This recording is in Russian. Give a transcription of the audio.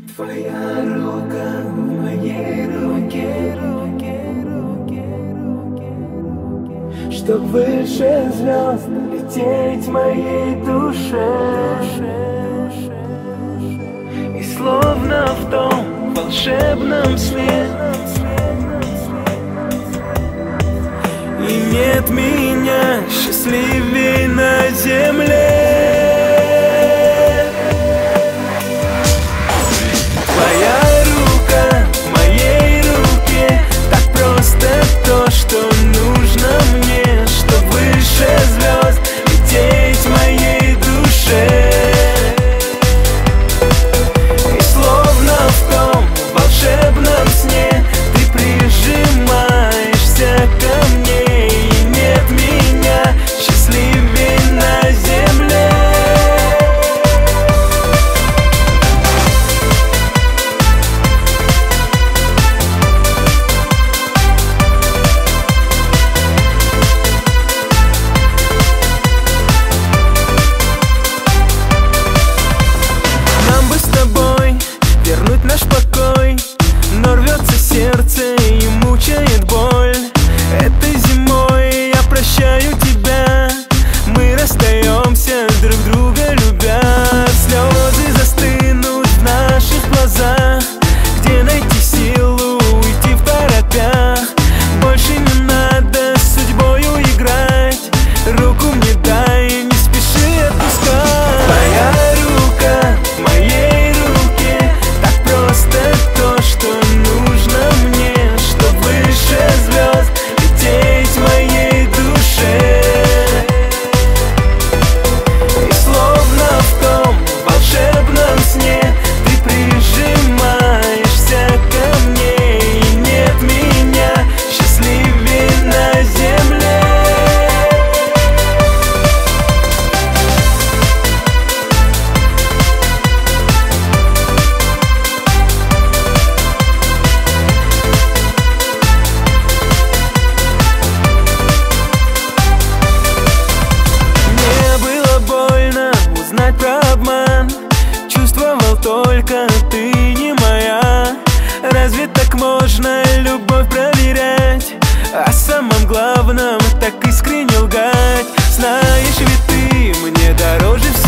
Твоя рука в моей руке, чтоб выше звезд лететь моей душе. И словно в том волшебном сне и нет меня счастливей на земле. Твоя рука в моей руке, так просто то, что нужно мне, чтоб выше звезд лететь моей душе. И словно в том волшебном сне ты прижимаешься ко мне, и нет меня счастливей на земле. Вернуть наш покой, но рвется сердце и мучает боль. Этой зимой я прощаю тебя, мы расстаемся, друг друга любя. Слезы застынут в наших глазах, где найти силу уйти в торопях. Больше не надо с судьбою играть, руку мне дай, не спеши отпускать. Твоя рука в моей руке, просто то, что нужно мне, чтоб выше звезд лететь моей душе. И словно в том волшебном сне ты прижимаешься ко мне, и нет меня счастливей на земле. Знать про обман, чувствовал только ты не моя. Разве так можно любовь проверять, о самом главном так искренне лгать? Знаешь ведь ты мне дороже всего.